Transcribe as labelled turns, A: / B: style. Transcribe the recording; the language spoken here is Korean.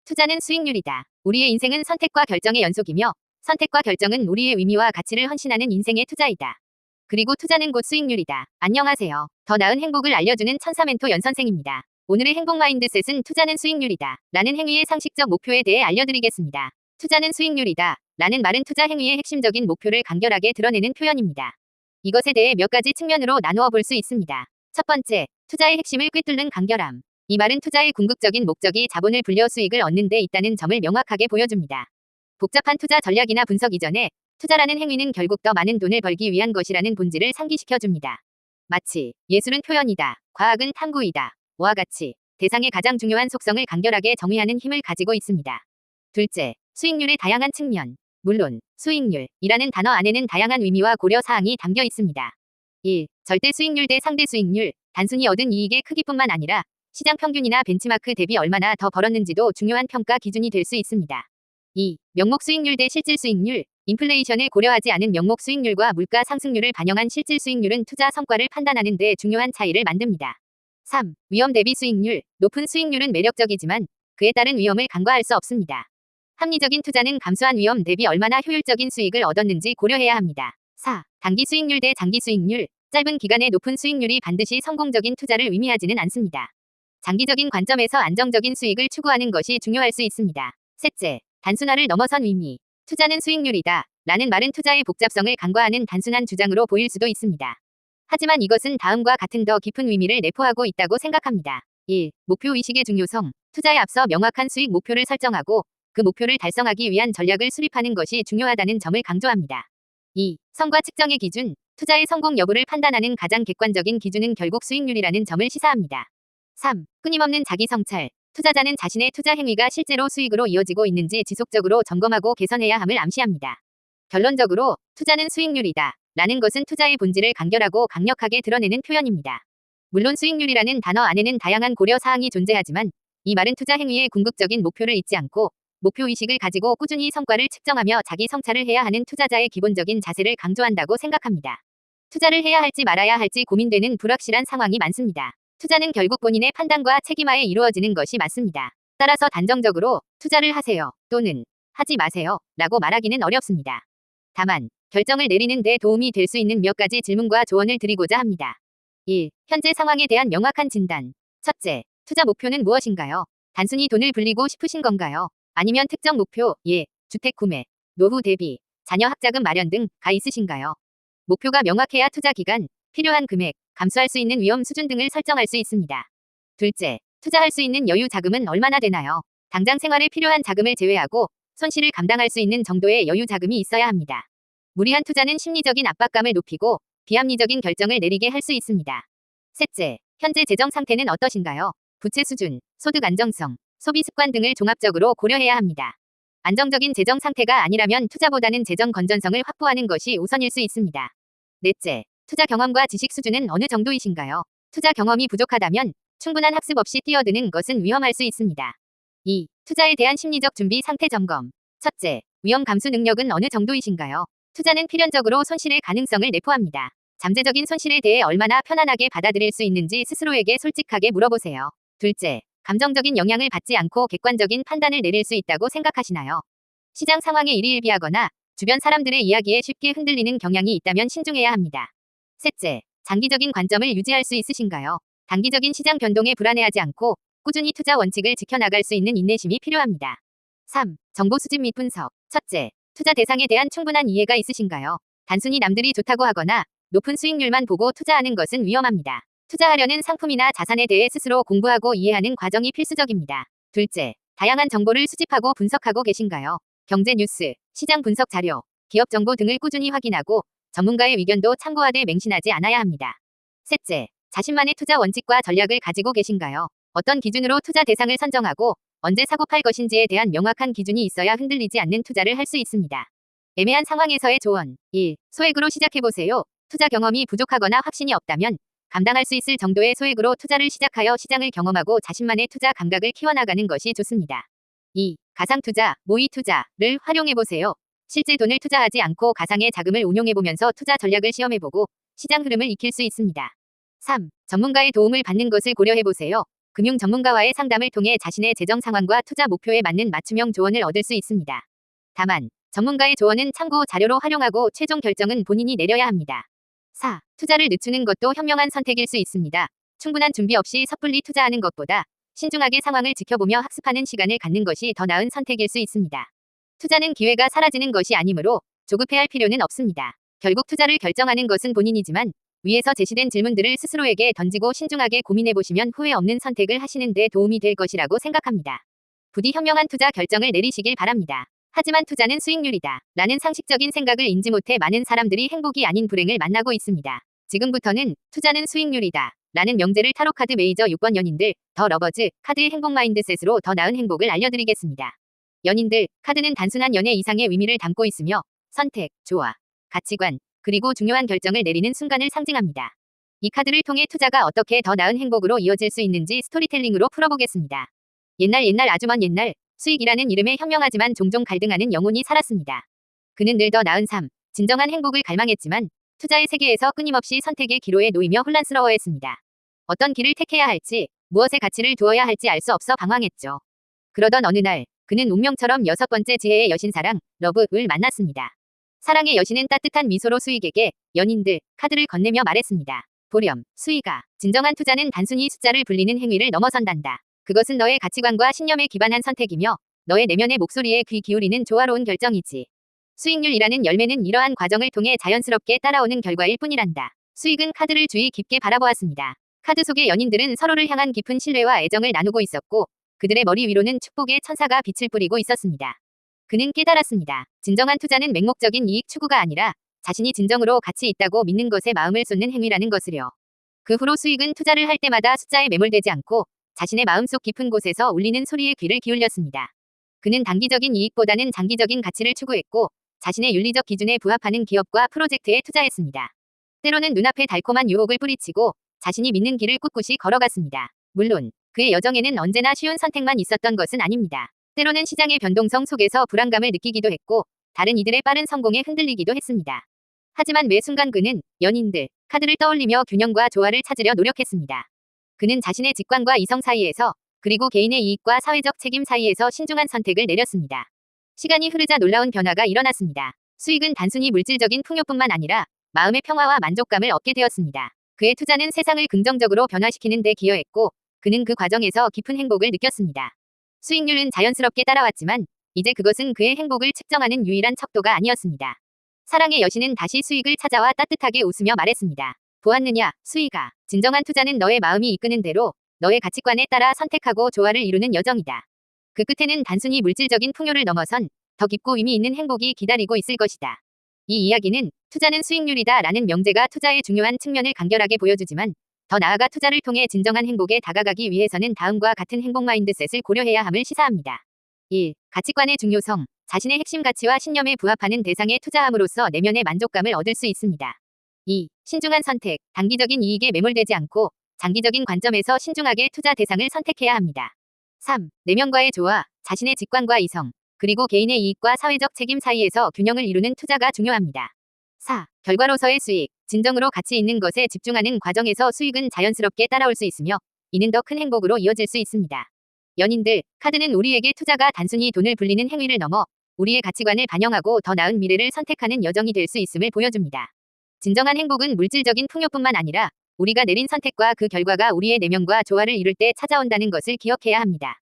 A: 투자는 수익률이다. 우리의 인생은 선택과 결정의 연속이며 선택과 결정은 우리의 의미와 가치를 헌신하는 인생의 투자이다. 그리고 투자는 곧 수익률이다. 안녕하세요. 더 나은 행복을 알려주는 천사멘토 연선생입니다. 오늘의 행복 마인드셋은 투자는 수익률이다. 라는 행위의 상식적 목표에 대해 알려드리겠습니다. 투자는 수익률이다. 라는 말은 투자 행위의 핵심적인 목표를 간결하게 드러내는 표현입니다. 이것에 대해 몇 가지 측면으로 나누어 볼 수 있습니다. 첫 번째, 투자의 핵심을 꿰뚫는 간결함. 이 말은 투자의 궁극적인 목적이 자본을 불려 수익을 얻는 데 있다는 점을 명확하게 보여줍니다. 복잡한 투자 전략이나 분석 이전에 투자라는 행위는 결국 더 많은 돈을 벌기 위한 것이라는 본질을 상기시켜줍니다. 마치 예술은 표현이다, 과학은 탐구이다, 와 같이 대상의 가장 중요한 속성을 간결하게 정의하는 힘을 가지고 있습니다. 둘째, 수익률의 다양한 측면. 물론 수익률이라는 단어 안에는 다양한 의미와 고려 사항이 담겨 있습니다. 1. 절대 수익률 대 상대 수익률. 단순히 얻은 이익의 크기뿐만 아니라 시장 평균이나 벤치마크 대비 얼마나 더 벌었는지도 중요한 평가 기준이 될 수 있습니다. 2. 명목 수익률 대 실질 수익률. 인플레이션을 고려하지 않은 명목 수익률과 물가 상승률을 반영한 실질 수익률은 투자 성과를 판단하는 데 중요한 차이를 만듭니다. 3. 위험 대비 수익률. 높은 수익률은 매력적이지만 그에 따른 위험을 간과할 수 없습니다. 합리적인 투자는 감수한 위험 대비 얼마나 효율적인 수익을 얻었는지 고려해야 합니다. 4. 단기 수익률 대 장기 수익률. 짧은 기간의 높은 수익률이 반드시 성공적인 투자를 의미하지는 않습니다. 장기적인 관점에서 안정적인 수익을 추구하는 것이 중요할 수 있습니다. 셋째, 단순화를 넘어선 의미. 투자는 수익률이다. 라는 말은 투자의 복잡성을 간과하는 단순한 주장으로 보일 수도 있습니다. 하지만 이것은 다음과 같은 더 깊은 의미를 내포하고 있다고 생각합니다. 1. 목표 의식의 중요성. 투자에 앞서 명확한 수익 목표를 설정하고 그 목표를 달성하기 위한 전략을 수립하는 것이 중요하다는 점을 강조합니다. 2. 성과 측정의 기준. 투자의 성공 여부를 판단하는 가장 객관적인 기준은 결국 수익률이라는 점을 시사합니다. 3. 끊임없는 자기 성찰. 투자자는 자신의 투자 행위가 실제로 수익으로 이어지고 있는지 지속적으로 점검하고 개선해야 함을 암시합니다. 결론적으로 투자는 수익률이다. 라는 것은 투자의 본질을 간결하고 강력하게 드러내는 표현입니다. 물론 수익률이라는 단어 안에는 다양한 고려 사항이 존재하지만 이 말은 투자 행위의 궁극적인 목표를 잊지 않고 목표의식을 가지고 꾸준히 성과를 측정하며 자기 성찰을 해야 하는 투자자의 기본적인 자세를 강조한다고 생각합니다. 투자를 해야 할지 말아야 할지 고민되는 불확실한 상황이 많습니다. 투자는 결국 본인의 판단과 책임하에 이루어지는 것이 맞습니다. 따라서 단정적으로 투자를 하세요 또는 하지 마세요 라고 말하기는 어렵습니다. 다만 결정을 내리는 데 도움이 될 수 있는 몇 가지 질문과 조언을 드리고자 합니다. 1. 현재 상황에 대한 명확한 진단. 첫째, 투자 목표는 무엇인가요? 단순히 돈을 불리고 싶으신 건가요? 아니면 특정 목표, 주택 구매, 노후 대비, 자녀 학자금 마련 등가 있으신가요? 목표가 명확해야 투자 기간, 필요한 금액, 감수할 수 있는 위험 수준 등을 설정할 수 있습니다. 둘째, 투자할 수 있는 여유 자금은 얼마나 되나요? 당장 생활에 필요한 자금을 제외하고 손실을 감당할 수 있는 정도의 여유 자금이 있어야 합니다. 무리한 투자는 심리적인 압박감을 높이고 비합리적인 결정을 내리게 할 수 있습니다. 셋째, 현재 재정 상태는 어떠신가요? 부채 수준, 소득 안정성, 소비 습관 등을 종합적으로 고려해야 합니다. 안정적인 재정 상태가 아니라면 투자보다는 재정 건전성을 확보하는 것이 우선일 수 있습니다. 넷째, 투자 경험과 지식 수준은 어느 정도이신가요? 투자 경험이 부족하다면 충분한 학습 없이 뛰어드는 것은 위험할 수 있습니다. 2. 투자에 대한 심리적 준비 상태 점검. 첫째, 위험 감수 능력은 어느 정도이신가요? 투자는 필연적으로 손실의 가능성을 내포합니다. 잠재적인 손실에 대해 얼마나 편안하게 받아들일 수 있는지 스스로에게 솔직하게 물어보세요. 둘째, 감정적인 영향을 받지 않고 객관적인 판단을 내릴 수 있다고 생각하시나요? 시장 상황에 일희일비하거나 주변 사람들의 이야기에 쉽게 흔들리는 경향이 있다면 신중해야 합니다. 셋째, 장기적인 관점을 유지할 수 있으신가요? 단기적인 시장 변동에 불안해하지 않고 꾸준히 투자 원칙을 지켜나갈 수 있는 인내심이 필요합니다. 3. 정보 수집 및 분석. 첫째, 투자 대상에 대한 충분한 이해가 있으신가요? 단순히 남들이 좋다고 하거나 높은 수익률만 보고 투자하는 것은 위험합니다. 투자하려는 상품이나 자산에 대해 스스로 공부하고 이해하는 과정이 필수적입니다. 둘째, 다양한 정보를 수집하고 분석하고 계신가요? 경제 뉴스, 시장 분석 자료, 기업 정보 등을 꾸준히 확인하고 전문가의 의견도 참고하되 맹신하지 않아야 합니다. 셋째, 자신만의 투자 원칙과 전략을 가지고 계신가요? 어떤 기준으로 투자 대상을 선정하고 언제 사고 팔 것인지에 대한 명확한 기준이 있어야 흔들리지 않는 투자를 할 수 있습니다. 애매한 상황에서의 조언. 1. 소액으로 시작해보세요. 투자 경험이 부족하거나 확신이 없다면 감당할 수 있을 정도의 소액으로 투자를 시작하여 시장을 경험하고 자신만의 투자 감각을 키워나가는 것이 좋습니다. 2. 가상투자, 모의투자를 활용해보세요. 실제 돈을 투자하지 않고 가상의 자금을 운용해보면서 투자 전략을 시험해보고 시장 흐름을 익힐 수 있습니다. 3. 전문가의 도움을 받는 것을 고려해보세요. 금융 전문가와의 상담을 통해 자신의 재정 상황과 투자 목표에 맞는 맞춤형 조언을 얻을 수 있습니다. 다만 전문가의 조언은 참고 자료로 활용하고 최종 결정은 본인이 내려야 합니다. 4. 투자를 늦추는 것도 현명한 선택일 수 있습니다. 충분한 준비 없이 섣불리 투자하는 것보다 신중하게 상황을 지켜보며 학습하는 시간을 갖는 것이 더 나은 선택일 수 있습니다. 투자는 기회가 사라지는 것이 아니므로 조급해할 필요는 없습니다. 결국 투자를 결정하는 것은 본인이지만 위에서 제시된 질문들을 스스로에게 던지고 신중하게 고민해보시면 후회 없는 선택을 하시는 데 도움이 될 것이라고 생각합니다. 부디 현명한 투자 결정을 내리시길 바랍니다. 하지만 투자는 수익률이다 라는 상식적인 생각을 인지 못해 많은 사람들이 행복이 아닌 불행을 만나고 있습니다. 지금부터는 투자는 수익률이다 라는 명제를 타로카드 메이저 6번 연인들 더 러버즈 카드의 행복 마인드셋으로 더 나은 행복을 알려드리겠습니다. 연인들 카드는 단순한 연애 이상의 의미를 담고 있으며 선택, 조화, 가치관, 그리고 중요한 결정을 내리는 순간을 상징합니다. 이 카드를 통해 투자가 어떻게 더 나은 행복으로 이어질 수 있는지 스토리텔링으로 풀어보겠습니다. 옛날 아주 먼 옛날 수익이라는 이름에 현명하지만 종종 갈등하는 영혼이 살았습니다. 그는 늘 더 나은 삶, 진정한 행복을 갈망했지만 투자의 세계에서 끊임없이 선택의 기로에 놓이며 혼란스러워했습니다. 어떤 길을 택해야 할지, 무엇에 가치를 두어야 할지 알 수 없어 방황했죠. 그러던 어느 날 그는 운명처럼 6번째 지혜의 여신사랑, 러브를 만났습니다. 사랑의 여신은 따뜻한 미소로 수익에게 연인들 카드를 건네며 말했습니다. 보렴, 수익아, 진정한 투자는 단순히 숫자를 불리는 행위를 넘어선단다. 그것은 너의 가치관과 신념에 기반한 선택이며 너의 내면의 목소리에 귀 기울이는 조화로운 결정이지. 수익률이라는 열매는 이러한 과정을 통해 자연스럽게 따라오는 결과일 뿐이란다. 수익은 카드를 주의 깊게 바라보았습니다. 카드 속의 연인들은 서로를 향한 깊은 신뢰와 애정을 나누고 있었고 그들의 머리 위로는 축복의 천사가 빛을 뿌리고 있었습니다. 그는 깨달았습니다. 진정한 투자는 맹목적인 이익 추구가 아니라 자신이 진정으로 가치 있다고 믿는 것에 마음을 쏟는 행위라는 것을요. 그 후로 수익은 투자를 할 때마다 숫자에 매몰되지 않고 자신의 마음속 깊은 곳에서 울리는 소리에 귀를 기울였습니다. 그는 단기적인 이익보다는 장기적인 가치를 추구했고 자신의 윤리적 기준에 부합하는 기업과 프로젝트에 투자했습니다. 때로는 눈앞에 달콤한 유혹을 뿌리치고 자신이 믿는 길을 꿋꿋이 걸어갔습니다. 물론 그의 여정에는 언제나 쉬운 선택만 있었던 것은 아닙니다. 때로는 시장의 변동성 속에서 불안감을 느끼기도 했고 다른 이들의 빠른 성공에 흔들리기도 했습니다. 하지만 매 순간 그는 연인들 카드를 떠올리며 균형과 조화를 찾으려 노력했습니다. 그는 자신의 직관과 이성 사이에서 그리고 개인의 이익과 사회적 책임 사이에서 신중한 선택을 내렸습니다. 시간이 흐르자 놀라운 변화가 일어났습니다. 수익은 단순히 물질적인 풍요뿐만 아니라 마음의 평화와 만족감을 얻게 되었습니다. 그의 투자는 세상을 긍정적으로 변화시키는 데 기여했고 그는 그 과정에서 깊은 행복을 느꼈습니다. 수익률은 자연스럽게 따라왔지만 이제 그것은 그의 행복을 측정하는 유일한 척도가 아니었습니다. 사랑의 여신은 다시 수익을 찾아와 따뜻하게 웃으며 말했습니다. 보았느냐, 수익아. 진정한 투자는 너의 마음이 이끄는 대로 너의 가치관에 따라 선택하고 조화를 이루는 여정이다. 그 끝에는 단순히 물질적인 풍요를 넘어선 더 깊고 의미 있는 행복이 기다리고 있을 것이다. 이 이야기는 투자는 수익률이다 라는 명제가 투자의 중요한 측면을 간결하게 보여주지만 더 나아가 투자를 통해 진정한 행복에 다가가기 위해서는 다음과 같은 행복 마인드셋을 고려해야 함을 시사합니다. 1. 가치관의 중요성. 자신의 핵심 가치와 신념에 부합하는 대상에 투자함으로써 내면의 만족감을 얻을 수 있습니다. 2. 신중한 선택. 단기적인 이익에 매몰되지 않고 장기적인 관점에서 신중하게 투자 대상을 선택해야 합니다. 3. 내면과의 조화. 자신의 직관과 이성, 그리고 개인의 이익과 사회적 책임 사이에서 균형을 이루는 투자가 중요합니다. 4. 결과로서의 수익. 진정으로 가치 있는 것에 집중하는 과정에서 수익은 자연스럽게 따라올 수 있으며 이는 더 큰 행복으로 이어질 수 있습니다. 연인들, 카드는 우리에게 투자가 단순히 돈을 불리는 행위를 넘어 우리의 가치관을 반영하고 더 나은 미래를 선택하는 여정이 될 수 있음을 보여줍니다. 진정한 행복은 물질적인 풍요뿐만 아니라 우리가 내린 선택과 그 결과가 우리의 내면과 조화를 이룰 때 찾아온다는 것을 기억해야 합니다.